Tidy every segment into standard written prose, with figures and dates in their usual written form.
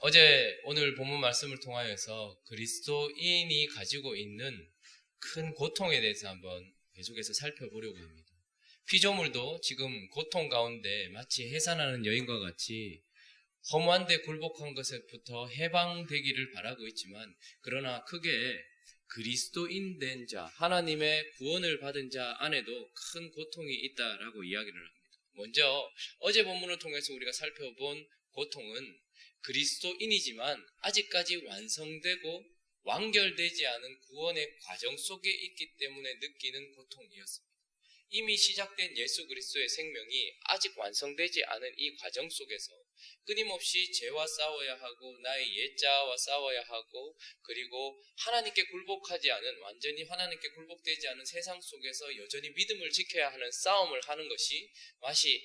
오늘 본문 말씀을 통하여서 그리스도인이 가지고 있는 큰 고통에 대해서 한번 계속해서 살펴보려고 합니다. 피조물도 지금 고통 가운데 마치 해산하는 여인과 같이 허무한 데 굴복한 것에부터 해방되기를 바라고 있지만, 그러나 크게 그리스도인 된 자, 하나님의 구원을 받은 자 안에도 큰 고통이 있다라고 이야기를 합니다. 먼저 어제 본문을 통해서 우리가 살펴본 고통은 그리스도인이지만 아직까지 완성되고 완결되지 않은 구원의 과정 속에 있기 때문에 느끼는 고통이었습니다. 이미 시작된 예수 그리스도의 생명이 아직 완성되지 않은 이 과정 속에서 끊임없이 죄와 싸워야 하고 나의 옛자와 싸워야 하고, 그리고 하나님께 굴복하지 않은, 완전히 하나님께 굴복되지 않은 세상 속에서 여전히 믿음을 지켜야 하는 싸움을 하는 것이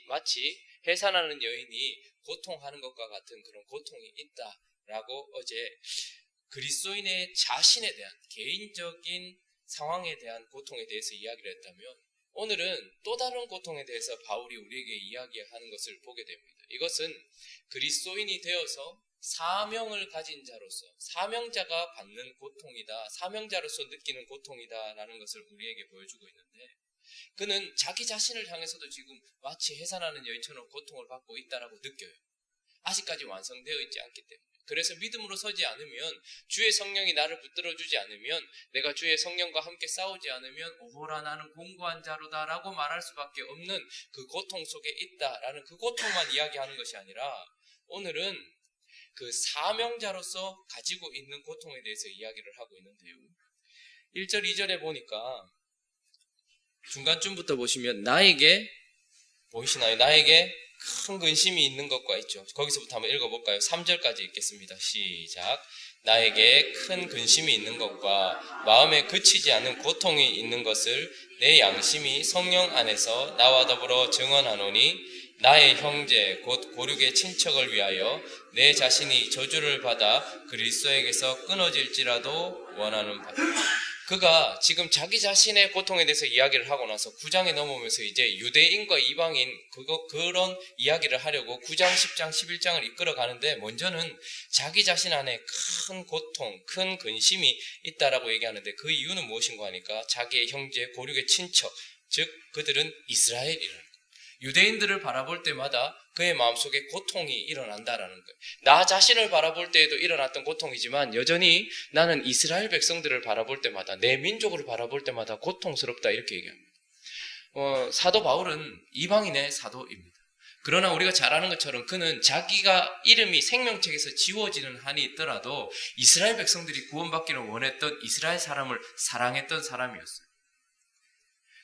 마치 해산하는 여인이 고통하는 것과 같은 그런 고통이 있다라고 어제 그리스도인의 자신에 대한 개인적인 상황에 대한 고통에 대해서 이야기를 했다면, 오늘은 또 다른 고통에 대해서 바울이 우리에게 이야기하는 것을 보게 됩니다. 이것은 그리스도인이 되어서 사명을 가진 자로서, 사명자가 받는 고통이다, 사명자로서 느끼는 고통이다라는 것을 우리에게 보여주고 있는데, 그는 자기 자신을 향해서도 지금 마치 해산하는 여인처럼 고통을 받고 있다라고 느껴요. 아직까지 완성되어 있지 않기 때문에. 그래서 믿음으로 서지 않으면, 주의 성령이 나를 붙들어주지 않으면, 내가 주의 성령과 함께 싸우지 않으면 오호라 나는 공고한 자로다 라고 말할 수밖에 없는 그 고통 속에 있다라는 그 고통만 이야기하는 것이 아니라, 오늘은 그 사명자로서 가지고 있는 고통에 대해서 이야기를 하고 있는데요. 1절 2절에 보니까 중간쯤부터 보시면 보이시나요? 나에게 큰 근심이 있는 것과 있죠. 거기서부터 한번 읽어볼까요? 3절까지 읽겠습니다. 시작. 나에게 큰 근심이 있는 것과 마음에 그치지 않는 고통이 있는 것을 내 양심이 성령 안에서 나와 더불어 증언하노니, 나의 형제 곧 고륙의 친척을 위하여 내 자신이 저주를 받아 그리스도에게서 끊어질지라도 원하는 바다. 그가 지금 자기 자신의 고통에 대해서 이야기를 하고 나서 9장에 넘어오면서 이제 유대인과 이방인 그런 이야기를 하려고 9장, 10장, 11장을 이끌어 가는데, 먼저는 자기 자신 안에 큰 고통, 큰 근심이 있다라고 얘기하는데, 그 이유는 무엇인가 하니까 자기의 형제, 고륙의 친척, 즉 그들은 이스라엘이라는, 유대인들을 바라볼 때마다 그의 마음속에 고통이 일어난다라는 거예요. 나 자신을 바라볼 때에도 일어났던 고통이지만, 여전히 나는 이스라엘 백성들을 바라볼 때마다, 내 민족을 바라볼 때마다 고통스럽다, 이렇게 얘기합니다. 사도 바울은 이방인의 사도입니다. 그러나 우리가 잘 아는 것처럼 그는 자기가 이름이 생명책에서 지워지는 한이 있더라도 이스라엘 백성들이 구원받기를 원했던 이스라엘 사람을 사랑했던 사람이었어요.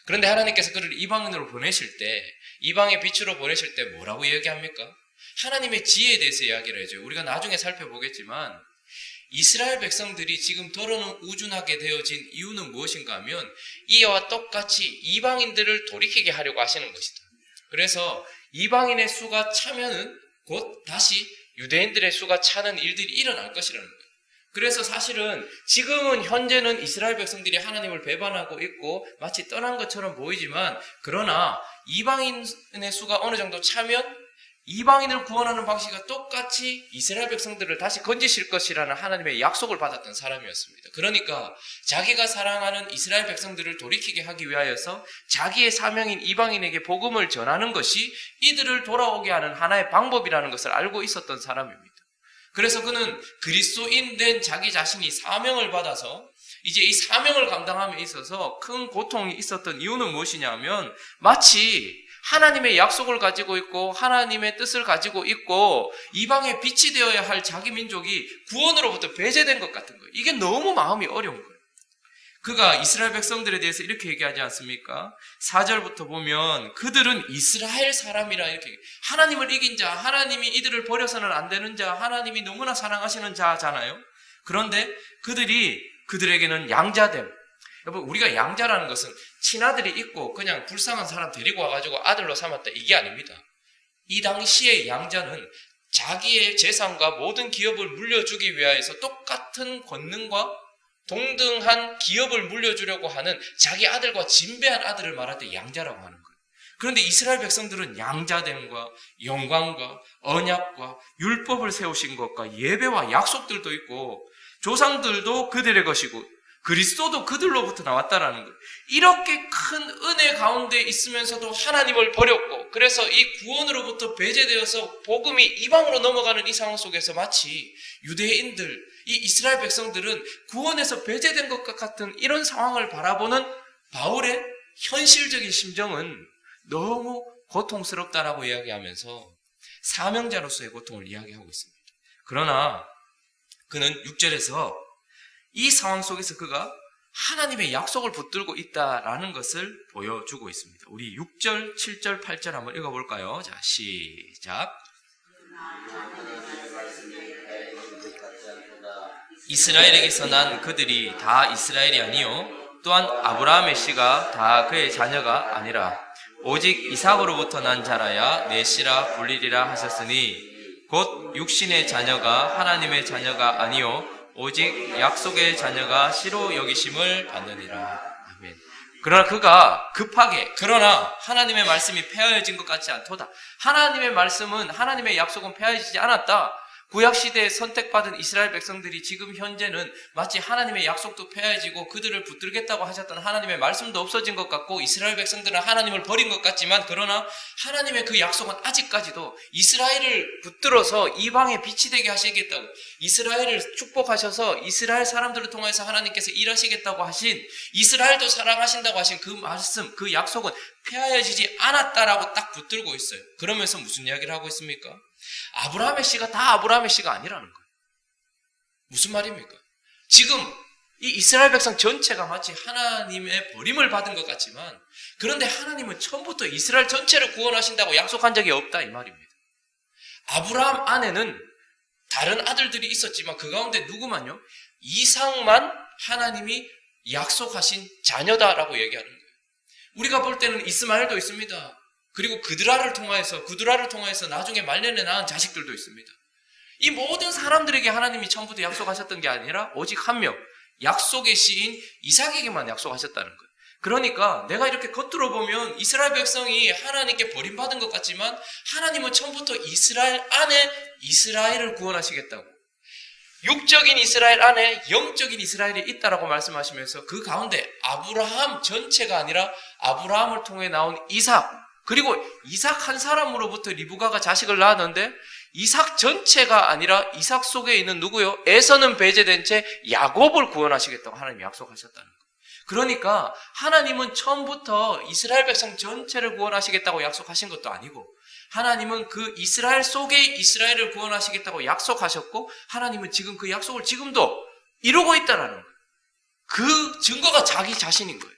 그런데 하나님께서 그를 이방인으로 보내실 때, 이방의 빛으로 보내실 때 뭐라고 얘기합니까? 하나님의 지혜에 대해서 이야기를 해줘요. 우리가 나중에 살펴보겠지만, 이스라엘 백성들이 지금 더러는 우준하게 되어진 이유는 무엇인가 하면, 이와 똑같이 이방인들을 돌이키게 하려고 하시는 것이다. 그래서 이방인의 수가 차면은 곧 다시 유대인들의 수가 차는 일들이 일어날 것이라는 거예요. 그래서 사실은 지금은 현재는 이스라엘 백성들이 하나님을 배반하고 있고 마치 떠난 것처럼 보이지만, 그러나 이방인의 수가 어느 정도 차면 이방인을 구원하는 방식과 똑같이 이스라엘 백성들을 다시 건지실 것이라는 하나님의 약속을 받았던 사람이었습니다. 그러니까 자기가 사랑하는 이스라엘 백성들을 돌이키게 하기 위하여서 자기의 사명인 이방인에게 복음을 전하는 것이 이들을 돌아오게 하는 하나의 방법이라는 것을 알고 있었던 사람입니다. 그래서 그는 그리스도인 된 자기 자신이 사명을 받아서 이제 이 사명을 감당함에 있어서 큰 고통이 있었던 이유는 무엇이냐면, 마치 하나님의 약속을 가지고 있고 하나님의 뜻을 가지고 있고 이방의 빛이 되어야 할 자기 민족이 구원으로부터 배제된 것 같은 거예요. 이게 너무 마음이 어려운 거예요. 그가 이스라엘 백성들에 대해서 이렇게 얘기하지 않습니까? 4절부터 보면 그들은 이스라엘 사람이라 이렇게, 하나님을 이긴 자, 하나님이 이들을 버려서는 안 되는 자, 하나님이 너무나 사랑하시는 자잖아요. 그런데 그들에게는 양자됨. 여러분, 우리가 양자라는 것은 친아들이 있고 그냥 불쌍한 사람 데리고 와가지고 아들로 삼았다, 이게 아닙니다. 이 당시의 양자는 자기의 재산과 모든 기업을 물려주기 위하여서 똑같은 권능과 동등한 기업을 물려주려고 하는 자기 아들과 진배한 아들을 말할 때 양자라고 하는 거예요. 그런데 이스라엘 백성들은 양자됨과 영광과 언약과 율법을 세우신 것과 예배와 약속들도 있고 조상들도 그들의 것이고 그리스도도 그들로부터 나왔다라는 거예요. 이렇게 큰 은혜 가운데 있으면서도 하나님을 버렸고, 그래서 이 구원으로부터 배제되어서 복음이 이방으로 넘어가는 이 상황 속에서 마치 유대인들, 이 이스라엘 백성들은 구원에서 배제된 것과 같은 이런 상황을 바라보는 바울의 현실적인 심정은 너무 고통스럽다라고 이야기하면서 사명자로서의 고통을 이야기하고 있습니다. 그러나 그는 6절에서 이 상황 속에서 그가 하나님의 약속을 붙들고 있다라는 것을 보여주고 있습니다. 우리 6절, 7절, 8절 한번 읽어볼까요? 자, 시작. 이스라엘에게서 난 그들이 다 이스라엘이 아니요 또한 아브라함의 씨가 다 그의 자녀가 아니라 오직 이삭으로부터 난 자라야 내 씨라 불리리라 하셨으니 곧 육신의 자녀가 하나님의 자녀가 아니요 오직 약속의 자녀가 씨로 여기심을 받느니라. 아멘. 그러나 그가 급하게, 그러나 하나님의 말씀이 폐하여진 것 같지 않도다. 하나님의 말씀은, 하나님의 약속은 폐하여지지 않았다. 구약시대에 선택받은 이스라엘 백성들이 지금 현재는 마치 하나님의 약속도 폐하여지고 그들을 붙들겠다고 하셨던 하나님의 말씀도 없어진 것 같고 이스라엘 백성들은 하나님을 버린 것 같지만, 그러나 하나님의 그 약속은 아직까지도 이스라엘을 붙들어서 이방에 빛이 되게 하시겠다고, 이스라엘을 축복하셔서 이스라엘 사람들을 통해서 하나님께서 일하시겠다고 하신, 이스라엘도 사랑하신다고 하신 그 말씀, 그 약속은 폐하여지지 않았다라고 딱 붙들고 있어요. 그러면서 무슨 이야기를 하고 있습니까? 아브라함의 씨가 다 아브라함의 씨가 아니라는 거예요. 무슨 말입니까? 지금 이 이스라엘 백성 전체가 마치 하나님의 버림을 받은 것 같지만, 그런데 하나님은 처음부터 이스라엘 전체를 구원하신다고 약속한 적이 없다 이 말입니다. 아브라함 안에는 다른 아들들이 있었지만 그 가운데 누구만요? 이삭만 하나님이 약속하신 자녀다라고 얘기하는 거예요. 우리가 볼 때는 이스마엘도 있습니다. 그리고 그드라를 통하여서 나중에 말년에 낳은 자식들도 있습니다. 이 모든 사람들에게 하나님이 처음부터 약속하셨던 게 아니라 오직 한 명, 약속의 씨인 이삭에게만 약속하셨다는 거예요. 그러니까 내가 이렇게 겉으로 보면 이스라엘 백성이 하나님께 버림받은 것 같지만, 하나님은 처음부터 이스라엘 안에 이스라엘을 구원하시겠다고, 육적인 이스라엘 안에 영적인 이스라엘이 있다라고 말씀하시면서 그 가운데 아브라함 전체가 아니라 아브라함을 통해 나온 이삭, 그리고 이삭 한 사람으로부터 리브가가 자식을 낳았는데 이삭 전체가 아니라 이삭 속에 있는 누구요? 에서는 배제된 채 야곱을 구원하시겠다고 하나님이 약속하셨다는 거예요. 그러니까 하나님은 처음부터 이스라엘 백성 전체를 구원하시겠다고 약속하신 것도 아니고, 하나님은 그 이스라엘 속에 이스라엘을 구원하시겠다고 약속하셨고, 하나님은 지금 그 약속을 지금도 이루고 있다는 거예요. 그 증거가 자기 자신인 거예요.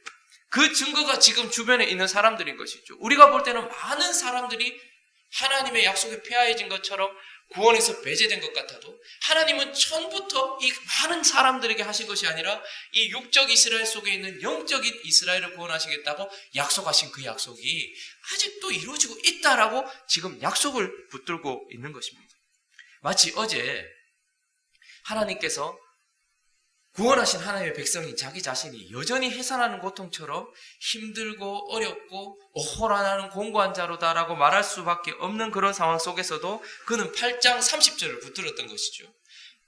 그 증거가 지금 주변에 있는 사람들인 것이죠. 우리가 볼 때는 많은 사람들이 하나님의 약속에 폐하해진 것처럼 구원에서 배제된 것 같아도, 하나님은 처음부터 이 많은 사람들에게 하신 것이 아니라 이 육적 이스라엘 속에 있는 영적인 이스라엘을 구원하시겠다고 약속하신 그 약속이 아직도 이루어지고 있다라고 지금 약속을 붙들고 있는 것입니다. 마치 어제 하나님께서 구원하신 하나님의 백성이 자기 자신이 여전히 해산하는 고통처럼 힘들고 어렵고 오호라나는 공고한 자로다라고 말할 수밖에 없는 그런 상황 속에서도 그는 8장 30절을 붙들었던 것이죠.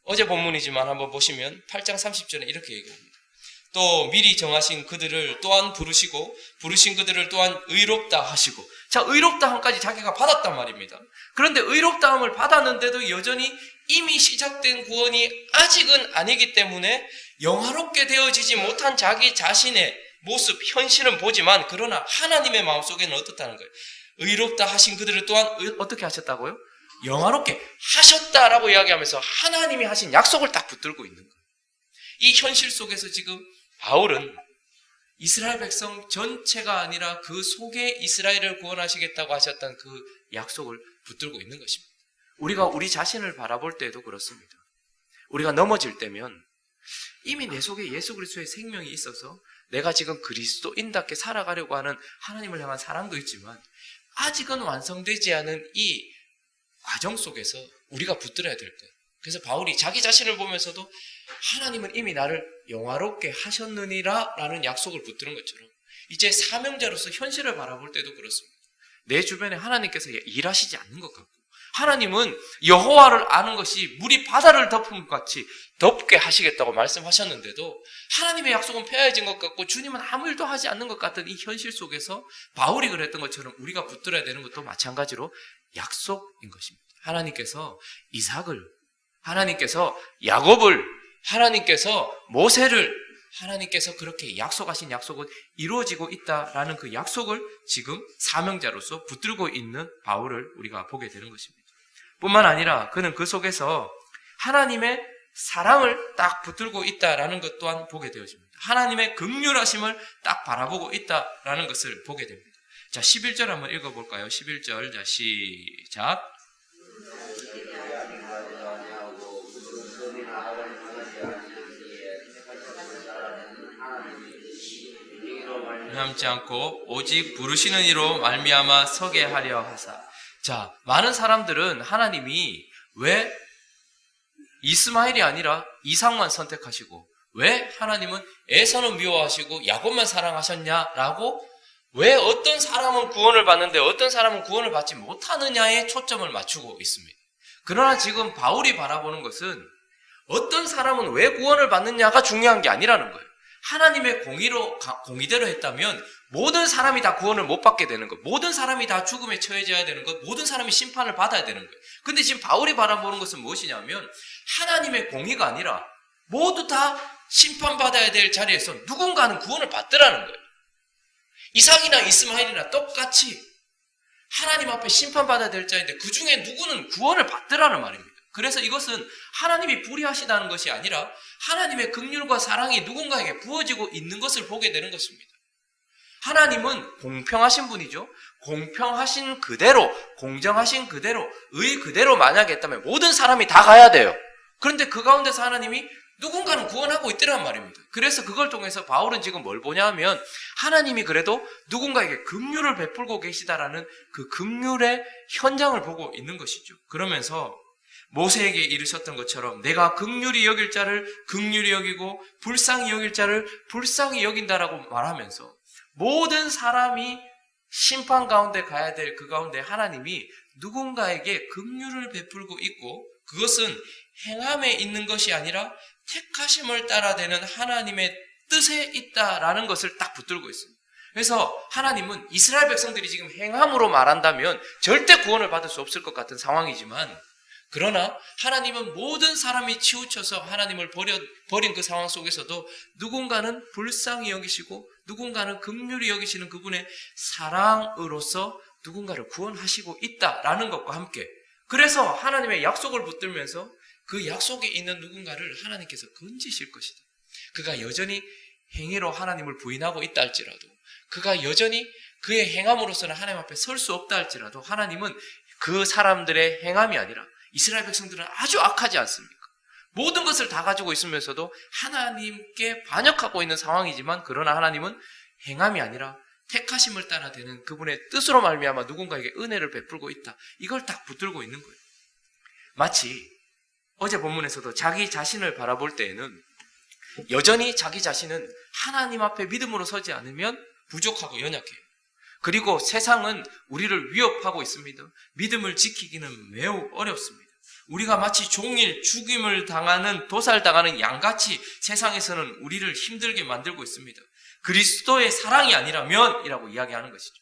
어제 본문이지만 한번 보시면 8장 30절에 이렇게 얘기합니다. 또 미리 정하신 그들을 또한 부르시고 부르신 그들을 또한 의롭다 하시고, 자, 의롭다함까지 자기가 받았단 말입니다. 그런데 의롭다함을 받았는데도 여전히 이미 시작된 구원이 아직은 아니기 때문에 영화롭게 되어지지 못한 자기 자신의 모습, 현실은 보지만, 그러나 하나님의 마음속에는 어떻다는 거예요? 의롭다 하신 그들을 또한 어떻게 하셨다고요? 영화롭게 하셨다라고 이야기하면서 하나님이 하신 약속을 딱 붙들고 있는 거예요. 이 현실 속에서 지금 바울은 이스라엘 백성 전체가 아니라 그 속에 이스라엘을 구원하시겠다고 하셨던 그 약속을 붙들고 있는 것입니다. 우리가 우리 자신을 바라볼 때도 그렇습니다. 우리가 넘어질 때면 이미 내 속에 예수 그리스도의 생명이 있어서 내가 지금 그리스도인답게 살아가려고 하는 하나님을 향한 사랑도 있지만, 아직은 완성되지 않은 이 과정 속에서 우리가 붙들어야 될 거예요. 그래서 바울이 자기 자신을 보면서도 하나님은 이미 나를 영화롭게 하셨느니라 라는 약속을 붙드는 것처럼, 이제 사명자로서 현실을 바라볼 때도 그렇습니다. 내 주변에 하나님께서 일하시지 않는 것 같고, 하나님은 여호와를 아는 것이 물이 바다를 덮은 것 같이 덮게 하시겠다고 말씀하셨는데도 하나님의 약속은 폐해진 것 같고 주님은 아무 일도 하지 않는 것 같은 이 현실 속에서 바울이 그랬던 것처럼 우리가 붙들어야 되는 것도 마찬가지로 약속인 것입니다. 하나님께서 이삭을, 하나님께서 야곱을, 하나님께서 모세를, 하나님께서 그렇게 약속하신 약속은 이루어지고 있다라는 그 약속을 지금 사명자로서 붙들고 있는 바울을 우리가 보게 되는 것입니다. 뿐만 아니라 그는 그 속에서 하나님의 사랑을 딱 붙들고 있다라는 것 또한 보게 되어집니다. 하나님의 긍휼하심을 딱 바라보고 있다라는 것을 보게 됩니다. 자, 11절 한번 읽어볼까요? 11절, 자, 시작. 남지 않고 오직 부르시는 이로 말미암아 서게 하려 하사. 자, 많은 사람들은 하나님이 왜 이스마엘이 아니라 이삭만 선택하시고 왜 하나님은 에서는 미워하시고 야곱만 사랑하셨냐라고, 왜 어떤 사람은 구원을 받는데 어떤 사람은 구원을 받지 못하느냐에 초점을 맞추고 있습니다. 그러나 지금 바울이 바라보는 것은 어떤 사람은 왜 구원을 받느냐가 중요한 게 아니라는 거예요. 하나님의 공의대로 했다면 모든 사람이 다 구원을 못 받게 되는 것, 모든 사람이 다 죽음에 처해져야 되는 것, 모든 사람이 심판을 받아야 되는 거예요. 근데 지금 바울이 바라보는 것은 무엇이냐면 하나님의 공의가 아니라 모두 다 심판받아야 될 자리에서 누군가는 구원을 받더라는 거예요. 이삭이나 이스마엘이나 똑같이 하나님 앞에 심판받아야 될 자인데 그 중에 누구는 구원을 받더라는 말입니다. 그래서 이것은 하나님이 불의하시다는 것이 아니라 하나님의 긍휼과 사랑이 누군가에게 부어지고 있는 것을 보게 되는 것입니다. 하나님은 공평하신 분이죠. 공평하신 그대로, 공정하신 그대로, 의 그대로 만약에 했다면 모든 사람이 다 가야 돼요. 그런데 그 가운데서 하나님이 누군가는 구원하고 있더란 말입니다. 그래서 그걸 통해서 바울은 지금 뭘 보냐 하면 하나님이 그래도 누군가에게 긍휼을 베풀고 계시다라는 그 긍휼의 현장을 보고 있는 것이죠. 그러면서 모세에게 이르셨던 것처럼 내가 긍휼히 여길 자를 긍휼히 여기고 불쌍히 여길 자를 불쌍히 여긴다라고 말하면서 모든 사람이 심판 가운데 가야 될 그 가운데 하나님이 누군가에게 긍휼을 베풀고 있고 그것은 행함에 있는 것이 아니라 택하심을 따라되는 하나님의 뜻에 있다라는 것을 딱 붙들고 있습니다. 그래서 하나님은 이스라엘 백성들이 지금 행함으로 말한다면 절대 구원을 받을 수 없을 것 같은 상황이지만, 그러나 하나님은 모든 사람이 치우쳐서 하나님을 버린 그 상황 속에서도 누군가는 불쌍히 여기시고 누군가는 긍휼히 여기시는 그분의 사랑으로서 누군가를 구원하시고 있다라는 것과 함께, 그래서 하나님의 약속을 붙들면서 그 약속에 있는 누군가를 하나님께서 건지실 것이다. 그가 여전히 행위로 하나님을 부인하고 있다 할지라도, 그가 여전히 그의 행함으로서는 하나님 앞에 설 수 없다 할지라도 하나님은 그 사람들의 행함이 아니라, 이스라엘 백성들은 아주 악하지 않습니까? 모든 것을 다 가지고 있으면서도 하나님께 반역하고 있는 상황이지만, 그러나 하나님은 행함이 아니라 택하심을 따라 되는 그분의 뜻으로 말미암아 누군가에게 은혜를 베풀고 있다. 이걸 딱 붙들고 있는 거예요. 마치 어제 본문에서도 자기 자신을 바라볼 때에는 여전히 자기 자신은 하나님 앞에 믿음으로 서지 않으면 부족하고 연약해요. 그리고 세상은 우리를 위협하고 있습니다. 믿음을 지키기는 매우 어렵습니다. 우리가 마치 종일 죽임을 당하는, 도살당하는 양같이 세상에서는 우리를 힘들게 만들고 있습니다. 그리스도의 사랑이 아니라면 이라고 이야기하는 것이죠.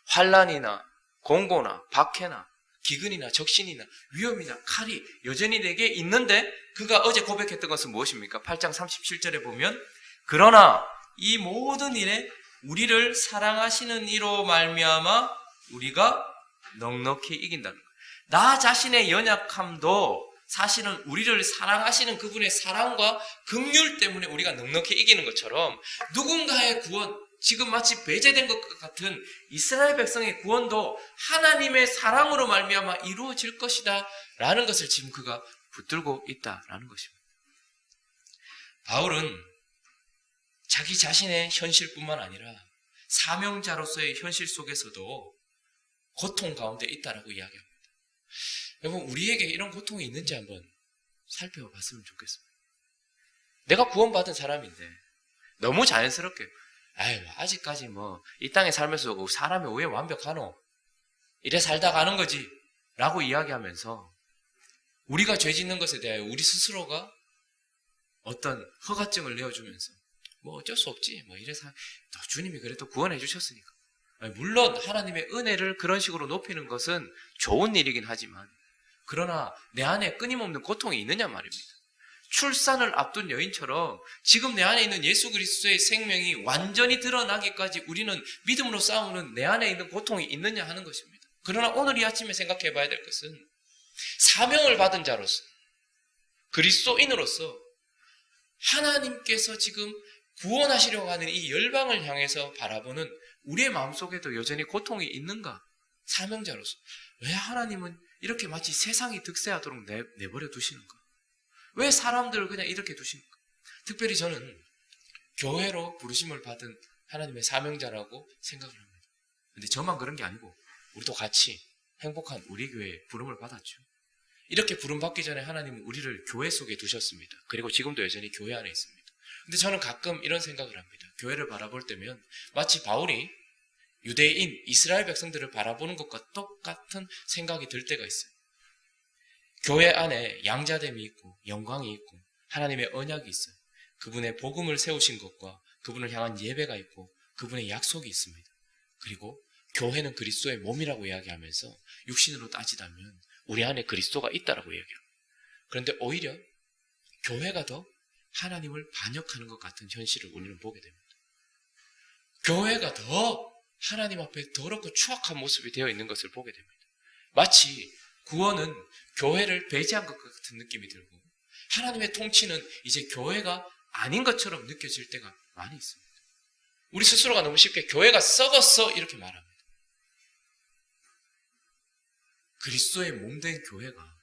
환난이나 공고나 박해나 기근이나 적신이나 위험이나 칼이 여전히 내게 있는데, 그가 어제 고백했던 것은 무엇입니까? 8장 37절에 보면 그러나 이 모든 일에 우리를 사랑하시는 이로 말미암아 우리가 넉넉히 이긴다는 거예요. 나 자신의 연약함도 사실은 우리를 사랑하시는 그분의 사랑과 긍휼 때문에 우리가 넉넉히 이기는 것처럼 누군가의 구원, 지금 마치 배제된 것 같은 이스라엘 백성의 구원도 하나님의 사랑으로 말미암아 이루어질 것이다 라는 것을 지금 그가 붙들고 있다라는 것입니다. 바울은 자기 자신의 현실뿐만 아니라 사명자로서의 현실 속에서도 고통 가운데 있다라고 이야기합니다. 여러분, 우리에게 이런 고통이 있는지 한번 살펴봤으면 좋겠습니다. 내가 구원받은 사람인데 너무 자연스럽게 아직까지 이 땅에 살면서 사람이 왜 완벽하노? 이래 살다 가는 거지 라고 이야기하면서 우리가 죄 짓는 것에 대하여 우리 스스로가 어떤 허가증을 내어주면서 뭐 어쩔 수 없지 뭐 이래 주님이 그래도 구원해 주셨으니까. 물론 하나님의 은혜를 그런 식으로 높이는 것은 좋은 일이긴 하지만 그러나 내 안에 끊임없는 고통이 있느냐 말입니다. 출산을 앞둔 여인처럼 지금 내 안에 있는 예수 그리스도의 생명이 완전히 드러나기까지 우리는 믿음으로 싸우는 내 안에 있는 고통이 있느냐 하는 것입니다. 그러나 오늘 이 아침에 생각해 봐야 될 것은 사명을 받은 자로서 그리스도인으로서 하나님께서 지금 구원하시려고 하는 이 열방을 향해서 바라보는 우리의 마음속에도 여전히 고통이 있는가? 사명자로서 왜 하나님은 이렇게 마치 세상이 득세하도록 내버려 두시는가? 왜 사람들을 그냥 이렇게 두십니까? 특별히 저는 교회로 부르심을 받은 하나님의 사명자라고 생각을 합니다. 근데 저만 그런 게 아니고 우리도 같이 행복한 우리 교회에 부름을 받았죠. 이렇게 부름 받기 전에 하나님은 우리를 교회 속에 두셨습니다. 그리고 지금도 여전히 교회 안에 있습니다. 근데 저는 가끔 이런 생각을 합니다. 교회를 바라볼 때면 마치 바울이 유대인 이스라엘 백성들을 바라보는 것과 똑같은 생각이 들 때가 있어요. 교회 안에 양자됨이 있고 영광이 있고 하나님의 언약이 있어요. 그분의 복음을 세우신 것과 그분을 향한 예배가 있고 그분의 약속이 있습니다. 그리고 교회는 그리스도의 몸이라고 이야기하면서 육신으로 따지다면 우리 안에 그리스도가 있다라고 이야기합니다. 그런데 오히려 교회가 더 하나님을 반역하는 것 같은 현실을 우리는 보게 됩니다. 교회가 더 하나님 앞에 더럽고 추악한 모습이 되어 있는 것을 보게 됩니다. 마치 구원은 교회를 배제한 것 같은 느낌이 들고 하나님의 통치는 이제 교회가 아닌 것처럼 느껴질 때가 많이 있습니다. 우리 스스로가 너무 쉽게 교회가 썩었어 이렇게 말합니다. 그리스도의 몸된 교회가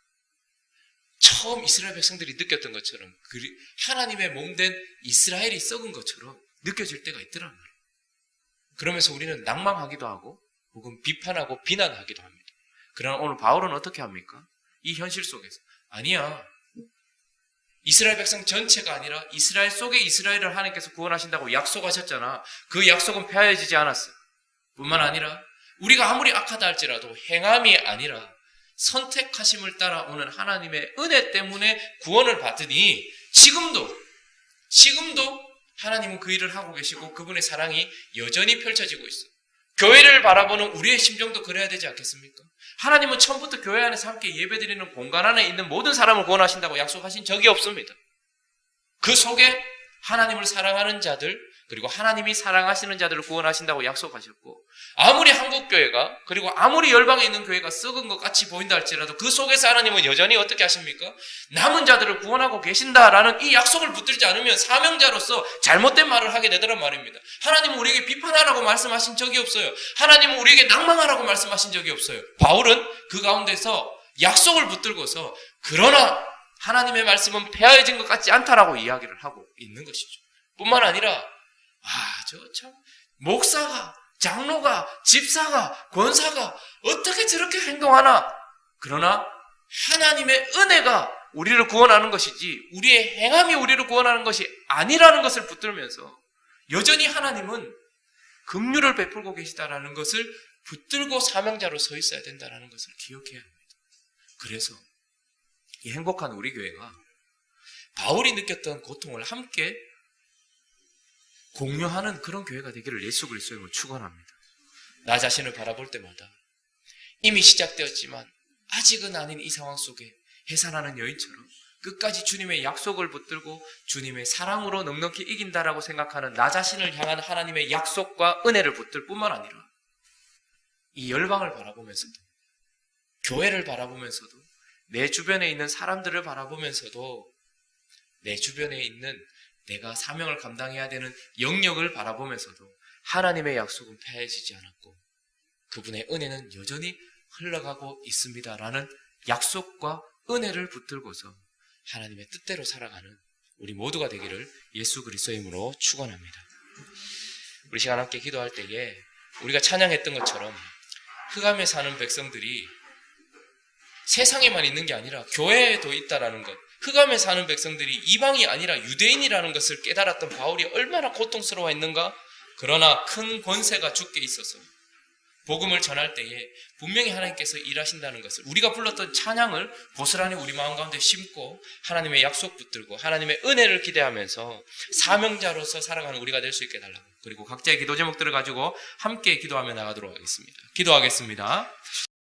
처음 이스라엘 백성들이 느꼈던 것처럼 하나님의 몸된 이스라엘이 썩은 것처럼 느껴질 때가 있더란 말이에요. 그러면서 우리는 낭망하기도 하고 혹은 비판하고 비난하기도 합니다. 그러나 오늘 바울은 어떻게 합니까? 이 현실 속에서 아니야. 이스라엘 백성 전체가 아니라 이스라엘 속에 이스라엘을 하나님께서 구원하신다고 약속하셨잖아. 그 약속은 폐하여지지 않았어요. 뿐만 아니라 우리가 아무리 악하다 할지라도 행함이 아니라 선택하심을 따라오는 하나님의 은혜 때문에 구원을 받으니 지금도 하나님은 그 일을 하고 계시고 그분의 사랑이 여전히 펼쳐지고 있어요. 교회를 바라보는 우리의 심정도 그래야 되지 않겠습니까? 하나님은 처음부터 교회 안에서 함께 예배드리는 공간 안에 있는 모든 사람을 구원하신다고 약속하신 적이 없습니다. 그 속에 하나님을 사랑하는 자들 그리고 하나님이 사랑하시는 자들을 구원하신다고 약속하셨고 아무리 한국교회가 그리고 아무리 열방에 있는 교회가 썩은 것 같이 보인다 할지라도 그 속에서 하나님은 여전히 어떻게 하십니까? 남은 자들을 구원하고 계신다라는 이 약속을 붙들지 않으면 사명자로서 잘못된 말을 하게 되더란 말입니다. 하나님은 우리에게 비판하라고 말씀하신 적이 없어요. 하나님은 우리에게 낭망하라고 말씀하신 적이 없어요. 바울은 그 가운데서 약속을 붙들고서 그러나 하나님의 말씀은 폐하여진 것 같지 않다라고 이야기를 하고 있는 것이죠. 뿐만 아니라 목사가, 장로가, 집사가, 권사가 어떻게 저렇게 행동하나? 그러나 하나님의 은혜가 우리를 구원하는 것이지 우리의 행함이 우리를 구원하는 것이 아니라는 것을 붙들면서 여전히 하나님은 긍휼을 베풀고 계시다라는 것을 붙들고 사명자로 서 있어야 된다는 것을 기억해야 합니다. 그래서 이 행복한 우리 교회가 바울이 느꼈던 고통을 함께 공유하는 그런 교회가 되기를 예수 그리스도의 이름으로 축원합니다. 나 자신을 바라볼 때마다 이미 시작되었지만 아직은 아닌 이 상황 속에 해산하는 여인처럼 끝까지 주님의 약속을 붙들고 주님의 사랑으로 넉넉히 이긴다라고 생각하는 나 자신을 향한 하나님의 약속과 은혜를 붙들 뿐만 아니라 이 열방을 바라보면서도 교회를 바라보면서도 내 주변에 있는 사람들을 바라보면서도 내 주변에 있는 내가 사명을 감당해야 되는 영역을 바라보면서도 하나님의 약속은 폐해지지 않았고 그분의 은혜는 여전히 흘러가고 있습니다라는 약속과 은혜를 붙들고서 하나님의 뜻대로 살아가는 우리 모두가 되기를 예수 그리스도의 이름으로 축원합니다. 우리 시간 함께 기도할 때에 우리가 찬양했던 것처럼 흑암에 사는 백성들이 세상에만 있는 게 아니라 교회에도 있다라는 것, 흑암에 사는 백성들이 이방이 아니라 유대인이라는 것을 깨달았던 바울이 얼마나 고통스러워했는가. 그러나 큰 권세가 주께 있어서 복음을 전할 때에 분명히 하나님께서 일하신다는 것을, 우리가 불렀던 찬양을 고스란히 우리 마음 가운데 심고 하나님의 약속 붙들고 하나님의 은혜를 기대하면서 사명자로서 살아가는 우리가 될 수 있게 해달라고, 그리고 각자의 기도 제목들을 가지고 함께 기도하며 나가도록 하겠습니다. 기도하겠습니다.